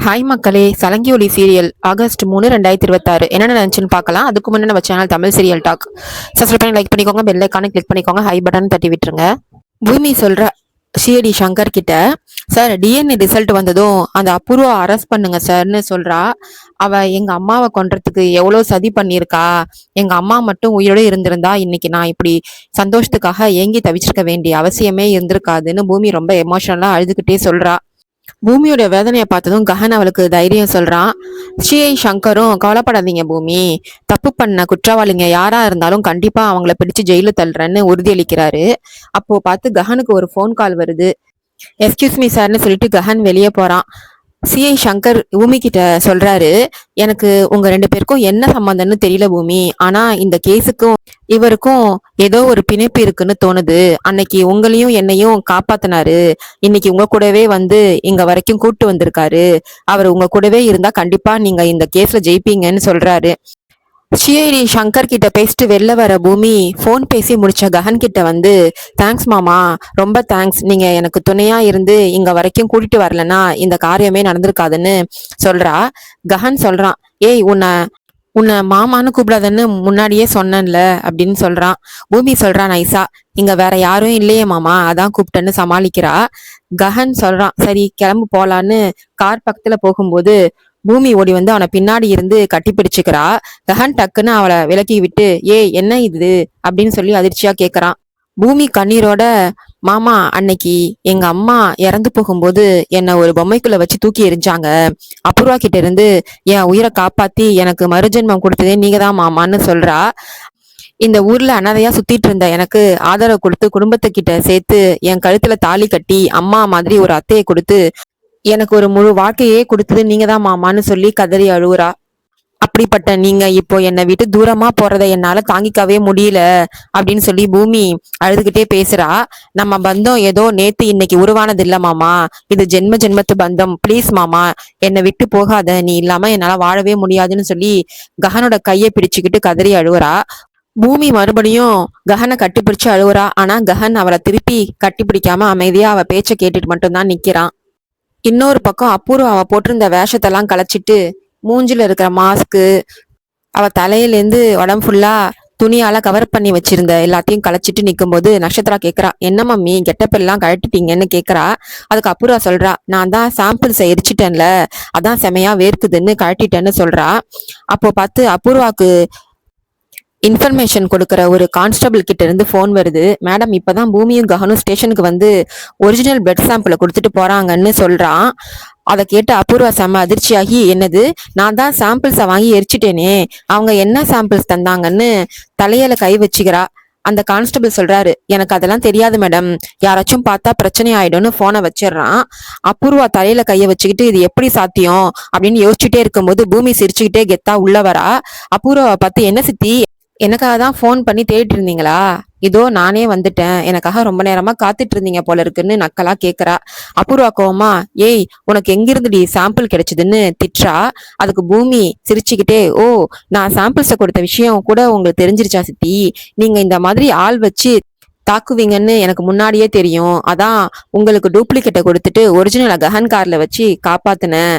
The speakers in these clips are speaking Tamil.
ஹாய் மக்களே, சலங்கி ஒலி சீரியல் ஆகஸ்ட் 3 2026 என்ன நினைச்சுன்னு பார்க்கலாம். அதுக்கு முன்னே நம்ம channel Tamil serial talk subscribe பண்ணி லைக் பண்ணிக்கோங்க, பெல் ஐக்கானை கிளிக் பண்ணிக்கோங்க, ஹை பட்டன் தட்டி விட்டுருங்க. பூமி சொல்ற சிஐடி சங்கர் கிட்ட, சார் டிஎன்ஏ ரிசல்ட் வந்ததும் அந்த அபூர்வா அரெஸ்ட் பண்ணுங்க சார்னு சொல்றா. அவ எங்க அம்மாவை கொன்றதுக்கு எவ்வளவு சதி பண்ணியிருக்கா. எங்க அம்மா மட்டும் உயிரோட இருந்திருந்தா இன்னைக்கு நான் இப்படி சந்தோஷத்துக்காக ஏங்கி தவிச்சிருக்க வேண்டிய அவசியமே இருந்திருக்காதுன்னு பூமி ரொம்ப எமோஷனலா அழுதுகிட்டே சொல்றா. பூமியோட வேதனையை பார்த்ததும் கஹன் அவளுக்கு தைரியம் சொல்றான். ஸ்ரீஐ சங்கரும் கவலைப்படாதீங்க பூமி, தப்பு பண்ண குற்றவாளிங்க யாரா இருந்தாலும் கண்டிப்பா அவங்கள பிடிச்சு ஜெயில தள்ளுறேன்னு உறுதியளிக்கிறாரு. அப்போ பார்த்து கஹனுக்கு ஒரு ஃபோன் கால் வருது. எஸ்கியூஸ் மீ சார்னு சொல்லிட்டு கஹன் வெளியே போறான். சிஐ சங்கர் பூமி கிட்ட சொல்றாரு, எனக்கு உங்க 2 பேருக்கும் என்ன சம்பந்தம்னு தெரியல பூமி, ஆனா இந்த கேஸுக்கும் இவருக்கும் ஏதோ ஒரு பிணைப்பு இருக்குன்னு தோணுது. அன்னைக்கு உங்களையும் என்னையும் காப்பாத்தினாரு, இன்னைக்கு உங்க கூடவே வந்து இங்க வரைக்கும் கூட்டு வந்திருக்காரு. அவர் உங்க கூடவே இருந்தா கண்டிப்பா நீங்க இந்த கேஸ்ல ஜெயிப்பீங்கன்னு சொல்றாரு. சிஐடி சங்கர் கிட்ட பேசிட்டு வெளில வர பூமி ஃபோன் பேசி முடிச்ச கஹன் கிட்ட வந்து, தேங்க்ஸ் மாமா, ரொம்ப தேங்க்ஸ், நீங்க எனக்கு துணையா இருந்து இங்க வரைக்கும் கூட்டிட்டு வரலன்னா இந்த காரியமே நடந்திருக்காதுன்னு சொல்றா. கஹன் சொல்றான், ஏய் உன்னை உன்னை மாமான்னு கூப்பிடாதன்னு முன்னாடியே சொன்னேன்ல அப்படின்னு சொல்றான். பூமி சொல்றா நைசா, இங்க வேற யாரும் இல்லையே மாமா, அதான் கூப்பிட்டேன்னு சமாளிக்கிறா. கஹன் சொல்றான், சரி கிளம்பு போலான்னு கார் பக்கத்துல போகும்போது பூமி ஓடி வந்து அவனை பின்னாடி இருந்து கட்டி பிடிச்சுக்கிறா. கஹன் டக்குன்னு அவளை விலக்கி விட்டு, ஏய் என்ன இது அப்படின்னு சொல்லி அதிர்ச்சியா கேக்குறான். பூமி கண்ணீரோட, மாமா அன்னைக்கு எங்க அம்மா இறந்து போகும்போது என்னை ஒரு பொம்மைக்குள்ள வச்சு தூக்கி எரிஞ்சாங்க. அபூர்வா கிட்ட இருந்து என் உயிரை காப்பாத்தி எனக்கு மறுஜென்மம் கொடுத்ததே நீங்க தான் மாமான்னு சொல்றா. இந்த ஊர்ல அனாதையா சுத்திட்டு இருந்த எனக்கு ஆதரவு கொடுத்து குடும்பத்துக்கிட்ட சேர்த்து என் கழுத்துல தாலி கட்டி அம்மா மாதிரி ஒரு அத்தையை கொடுத்து எனக்கு ஒரு முழு வாழ்க்கையே கொடுத்தது நீங்க தான் மாமான்னு சொல்லி கதறி அழுவுறா. அப்படிப்பட்ட நீங்க இப்போ என்னை விட்டு தூரமா போறதை என்னால தாங்கிக்கவே முடியல அப்படின்னு சொல்லி பூமி அழுதுகிட்டே பேசுறா. நம்ம பந்தம் ஏதோ நேத்து இன்னைக்கு உருவானது இல்ல மாமா, இது ஜென்ம ஜென்மத்து பந்தம், ப்ளீஸ் மாமா என்னை விட்டு போகாத, நீ இல்லாம என்னால வாழவே முடியாதுன்னு சொல்லி கஹனோட கையை பிடிச்சுக்கிட்டு கதறி அழுவுறா. பூமி மறுபடியும் கஹனை கட்டிப்பிடிச்சு அழுவுறா. ஆனா கஹன் அவளை திருப்பி கட்டிப்பிடிக்காம அமைதியா அவ பேச்சை கேட்டுட்டு மட்டும்தான் நிக்கிறான். இன்னொரு பக்கம் அபூர்வா அவ போட்டிருந்த வேஷத்தெல்லாம் களைச்சிட்டு மூஞ்சில இருக்கிற மாஸ்க்கு, அவ தலையிலேருந்து உடம்பு ஃபுல்லா துணியால கவர் பண்ணி வச்சிருந்த எல்லாத்தையும் களைச்சிட்டு நிக்கும்போது நட்சத்திரா கேக்குறா, என்ன மம்மி கெட்டப் எல்லாம் கழட்டிட்டீங்கன்னு கேக்குறா. அதுக்கு அபூர்வா சொல்றா, நான் தான் சாம்பிள்ஸை எரிச்சிட்டேன்ல, அதான் செமையா வேர்க்குதுன்னு கழட்டிட்டேன்னு சொல்றா. அப்போ பார்த்து அபூர்வாக்கு இன்ஃபர்மேஷன் கொடுக்குற ஒரு கான்ஸ்டபிள் கிட்ட இருந்து ஃபோன் வருது. மேடம் இப்பதான் பூமியும் கஹனும் ஸ்டேஷனுக்கு வந்து ஒரிஜினல் பிளட் சாம்பிளை கொடுத்துட்டு போறாங்கன்னு சொல்றான். அதை கேட்டு அபூர்வா செம்ம அதிர்ச்சியாகி, என்னது நான் தான் சாம்பிள்ஸை வாங்கி எரிச்சிட்டேனே, அவங்க என்ன சாம்பிள்ஸ் தந்தாங்கன்னு தலையில கை வச்சுக்கிறா. அந்த கான்ஸ்டபிள் சொல்றாரு, எனக்கு அதெல்லாம் தெரியாது மேடம், யாராச்சும் பார்த்தா பிரச்சனை ஆயிடும்னு போனை வச்சிடறான். அபூர்வா தலையில கைய வச்சுக்கிட்டு இது எப்படி சாத்தியம் அப்படின்னு யோசிச்சுட்டே இருக்கும்போது பூமி சிரிச்சுக்கிட்டே கெத்தா உள்ள வரா. அபூர்வாவை பார்த்து, என்ன சித்தி எனக்காக தான் ஃபோன் பண்ணி தேடிட்டு இருந்தீங்களா, இதோ நானே வந்துட்டேன், எனக்காக ரொம்ப நேரமா காத்துட்டு இருந்தீங்க போல இருக்குன்னு நக்கலா கேக்குறா. அபூர்வா கோவமா, ஏய் உனக்கு எங்கிருந்துடி சாம்பிள் கிடைச்சதுன்னு திட்டுறா. அதுக்கு பூமி சிரிச்சுக்கிட்டே, ஓ நான் சாம்பிள்ஸை கொடுத்த விஷயம் கூட உங்களுக்கு தெரிஞ்சிருச்சா சித்தி, நீங்க இந்த மாதிரி ஆள் வச்சு தாக்குவீங்கன்னு எனக்கு முன்னாடியே தெரியும், அதான் உங்களுக்கு டூப்ளிகேட்டை கொடுத்துட்டு ஒரிஜினல் கஹன் கார்ல வச்சு காப்பாத்துனேன்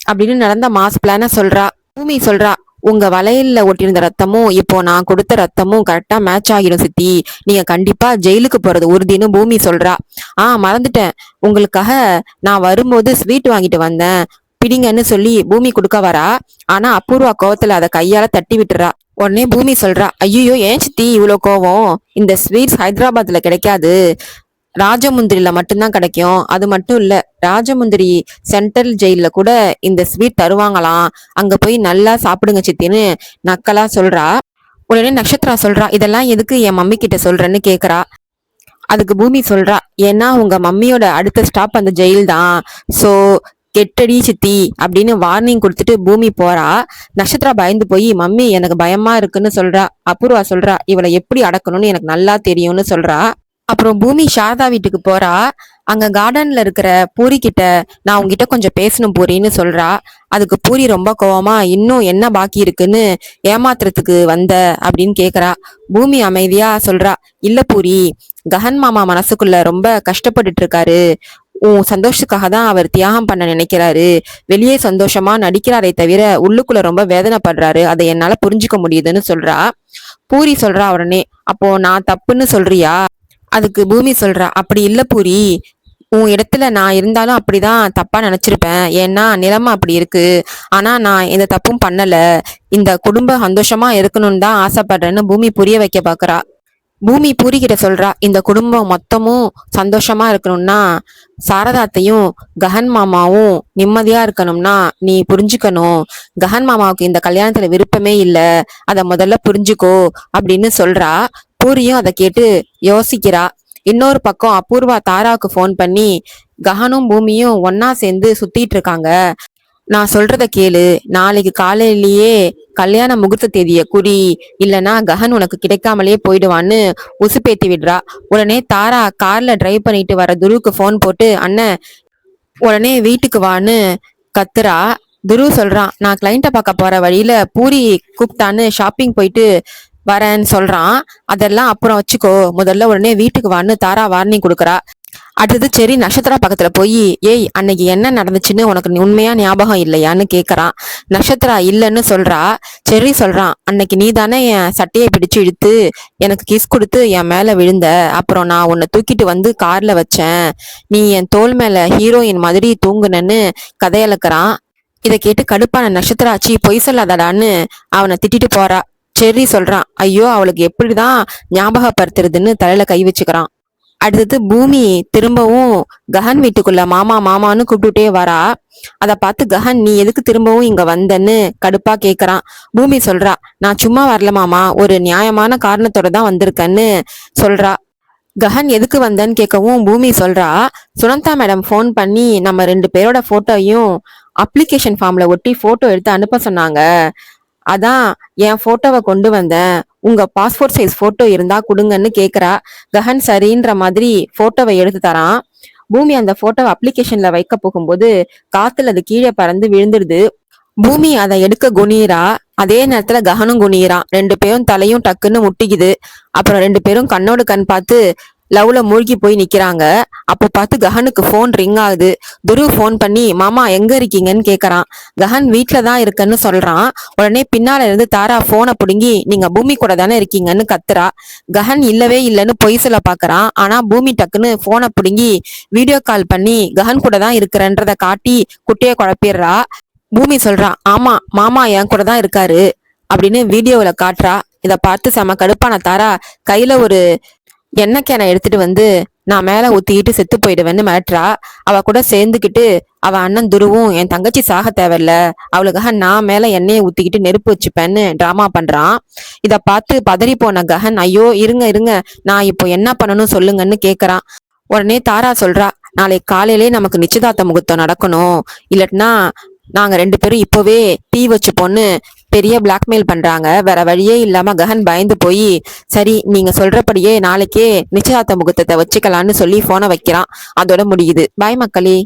அப்படின்னு நடந்த மாஸ் பிளான சொல்றா. பூமி சொல்றா, உங்க வளையல்ல ஒட்டியிருந்த ரத்தமும் இப்போ நான் கொடுத்த ரத்தமும் கரெக்டா மேட்ச் ஆகிடும் சித்தி, நீங்க கண்டிப்பா ஜெயிலுக்கு போறது உறுதினு பூமி சொல்றா. மறந்துட்டேன், உங்களுக்காக நான் வரும்போது ஸ்வீட் வாங்கிட்டு வந்தேன், பிடிங்கன்னு சொல்லி பூமி கொடுக்க வரா. ஆனா அபூர்வா கோவத்துல அதை கையால தட்டி விட்டுறா. உடனே பூமி சொல்றா, ஐயோ ஏன் சித்தி இவ்வளவு கோவம், இந்த ஸ்வீட்ஸ் ஹைதராபாத்ல கிடைக்காது, ராஜமுந்திரில மட்டும்தான் கிடைக்கும், அது மட்டும் இல்ல ராஜமுந்திரி சென்ட்ரல் ஜெயில கூட இந்த ஸ்வீட் தருவாங்களாம், அங்க போய் நல்லா சாப்பிடுங்க சித்தின்னு நக்கலா சொல்றா. உடனே நட்சத்திரா சொல்றா, இதெல்லாம் எதுக்கு என் மம்மி கிட்ட சொல்றேன்னு கேக்குறா. அதுக்கு பூமி சொல்றா, ஏன்னா உங்க மம்மியோட அடுத்த ஸ்டாப் அந்த ஜெயில் தான், சோ கெட்டடி சித்தி அப்படின்னு வார்னிங் கொடுத்துட்டு பூமி போறா. நட்சத்திரா பயந்து போய், மம்மி எனக்கு பயமா இருக்குன்னு சொல்றா. அபூர்வா சொல்றா, இவளை எப்படி அடக்கணும்னு எனக்கு நல்லா தெரியும்னு சொல்றா. அப்புறம் பூமி சாரதா வீட்டுக்கு போறா. அங்க கார்டன்ல இருக்கிற பூரி கிட்ட, நான் உங்ககிட்ட கொஞ்சம் பேசணும் பூரின்னு சொல்றா. அதுக்கு பூரி ரொம்ப கோவமா, இன்னும் என்ன பாக்கி இருக்குன்னு ஏமாத்துறதுக்கு வந்த அப்படின்னு கேக்குறா. பூமி அமைதியா சொல்றா, இல்ல பூரி, கஹன் மாமா மனசுக்குள்ள ரொம்ப கஷ்டப்பட்டுட்டு இருக்காரு, உன் சந்தோஷத்துக்காக தான் அவர் தியாகம் பண்ண நினைக்கிறாரு. வெளியே சந்தோஷமா நடிக்கிறாரே தவிர உள்ளுக்குள்ள ரொம்ப வேதனைப்படுறாரு. அதை என்னால புரிஞ்சுக்க முடியுதுன்னு சொல்றா. பூரி சொல்றா உடனே, அப்போ நான் தப்புன்னு சொல்றியா? அதுக்கு பூமி சொல்றா, அப்படி இல்ல பூரி, உன் இடத்துல நான் இருந்தாலும் அப்படிதான் தப்பா நினைச்சிருப்பேன். ஏன்னா நிலைமை அப்படி இருக்கு. ஆனா நான் எந்த தப்பும் பண்ணல. இந்த குடும்பம் சந்தோஷமா இருக்கணும்னு தான் ஆசைப்படுறேன்னு பூமி புரிய வைக்க பாக்குறா. பூமி பூரிக்கிட்ட சொல்றா, இந்த குடும்பம் மொத்தமும் சந்தோஷமா இருக்கணும்னா சாரதாத்தையும் ககன் மாமாவும் நிம்மதியா இருக்கணும்னா நீ புரிஞ்சுக்கணும். ககன் மாமாவுக்கு இந்த கல்யாணத்துல விருப்பமே இல்ல, அத முதல்ல புரிஞ்சுக்கோ அப்படின்னு சொல்றா. பூரியும் அதை கேட்டு யோசிக்கிறா. இன்னொரு பக்கம் அபூர்வா தாராவுக்கு ஃபோன் பண்ணி, ககனும் பூமியும் ஒன்னா சேர்ந்து சுத்திட்டு இருக்காங்க, நான் சொல்றத கேளு, நாளைக்கு காலையிலேயே கல்யாண முகூர்த்த தேதிய குறி, இல்லனா ககன் உனக்கு கிடைக்காமலே போயிடுவான்னு உசுப்பேத்தி விடுறா. உடனே தாரா கார்ல டிரைவ் பண்ணிட்டு வர துருவுக்கு ஃபோன் போட்டு, அண்ணன் உடனே வீட்டுக்கு வான்னு கத்துறா. துரு சொல்றான், நான் கிளைண்ட்டை பார்க்க போற வழியில பூரி கூப்பிட்டான்னு ஷாப்பிங் போயிட்டு வரேன்னு சொல்றான். அதெல்லாம் அப்புறம் வச்சுக்கோ, முதல்ல உடனே வீட்டுக்கு வான்னு தாரா வார்னிங் கொடுக்குறா. அடுத்தது சரி நட்சத்திரா பக்கத்துல போய், ஏய் அன்னைக்கு என்ன நடந்துச்சுன்னு உனக்கு உண்மையா ஞாபகம் இல்லையான்னு கேக்குறான். நட்சத்திரா இல்லைன்னு சொல்றா. செர்ரி சொல்றான், அன்னைக்கு நீ தானே என் சட்டையை பிடிச்சு இழுத்து எனக்கு கிஸ் கொடுத்து என் மேல விழுந்த, அப்புறம் நான் உன்னை தூக்கிட்டு வந்து கார்ல வச்சேன், நீ என் தோள் மேல ஹீரோயின் மாதிரி தூங்குனன்னு கதையளக்குறான். இதை கேட்டு கடுப்பான நட்சத்திராச்சி பொய் சொல்லாதடான்னு அவனை திட்டிட்டு போறா. செர்ரி சொல்றான், ஐயோ அவளுக்கு எப்படிதான் ஞாபகப்படுத்துறதுன்னு தலையில கை வச்சுக்கிறான். அடுத்தது பூமி திரும்பவும் ககன் வீட்டுக்குள்ள மாமா மாமான்னு கூப்பிட்டுட்டே வரா. அதை பார்த்து ககன், நீ எதுக்கு திரும்பவும் இங்க வந்தன்னு கடுப்பா கேக்குறான். பூமி சொல்றா, நான் சும்மா வரல மாமா, ஒரு நியாயமான காரணத்தோட தான் வந்திருக்கேன்னு சொல்றா. ககன் எதுக்கு வந்தன்னு கேட்கவும் பூமி சொல்றா, சுனந்தா மேடம் ஃபோன் பண்ணி நம்ம 2 பேரோட போட்டோயும் அப்ளிகேஷன் ஃபார்ம்ல ஒட்டி போட்டோ எடுத்து அனுப்ப சொன்னாங்க, அதான் என் போட்டோவை கொண்டு வந்தேன், உங்க பாஸ்போர்ட் சைஸ் போட்டோ இருந்தா கொடுங்கன்னு கேக்குறா. ககன் சரின்ற மாதிரி போட்டோவை எடுத்து தரான். பூமி அந்த போட்டோவை அப்ளிகேஷன்ல வைக்க போகும்போது காத்துல அது கீழே பறந்து விழுந்துடுது. பூமி அதை எடுக்க குனியறா. அதே நேரத்துல ககனும் குனியறான். 2 பேரும் தலையும் டக்குன்னு முட்டிக்குது. அப்புறம் 2 பேரும் கண்ணோடு கண் பார்த்து லவ்ல மூழ்கி போய் நிக்கிறாங்க. அப்ப பார்த்து ககனுக்கு போன் ரிங் ஆகுது. துரு போன் பண்ணி, மாமா எங்க இருக்கீங்கன்னு கேக்குறான். ககன் வீட்டுல தான் இருக்கன்னு சொல்றான். உடனே பின்னால இருந்து தாரா போனை புடுங்கி, நீங்க பூமி கூட தானே இருக்கீங்கன்னு கத்துறா. ககன் இல்லவே இல்லைன்னு பொய் சொல்ல பாக்குறான். ஆனா பூமி டக்குன்னு போனை புடுங்கி வீடியோ கால் பண்ணி ககன் கூட தான் இருக்கிறன்றத காட்டி குட்டைய குழப்பிடுறா. பூமி சொல்றான், ஆமா மாமா என் கூட தான் இருக்காரு அப்படின்னு வீடியோவில காட்டுறா. இத பார்த்து செம கடுப்பான தாரா கையில ஒரு எண்ணெய் கேனை எடுத்துட்டு வந்து, நான் மேல ஊத்திக்கிட்டு செத்து போயிடுவேன்னு மிரட்டுறா. அவ கூட சேர்ந்துக்கிட்டு அவ அண்ணன் துருவும், என் தங்கச்சி சாக தேவையில்ல, அவளுக்காக நான் மேல எண்ணெயை ஊத்திக்கிட்டு நெருப்பு வச்சுப்பேன்னு டிராமா பண்றான். இத பார்த்து பதறி போன ககன், ஐயோ இருங்க இருங்க, நான் இப்போ என்ன பண்ணணும் சொல்லுங்கன்னு கேக்குறான். உடனே தாரா சொல்றா, நாளைக்கு காலையிலே நமக்கு நிச்சயதார்த்த முகூர்த்தம் நடக்கணும், இல்லட்டினா நாங்க 2 பேரும் இப்பவே தீ வச்சு பொண்ணு பெரிய பிளாக்மெயில் பண்றாங்க. வேற வழியே இல்லாம ககன் பயந்து போய், சரி நீங்க சொல்றபடியே நாளைக்கே நிச்சயதார்த்த முகூர்த்தத்தை வச்சுக்கலான்னு சொல்லி போனை வைக்கிறான். அதோட முடியுது. பாய் மக்களே.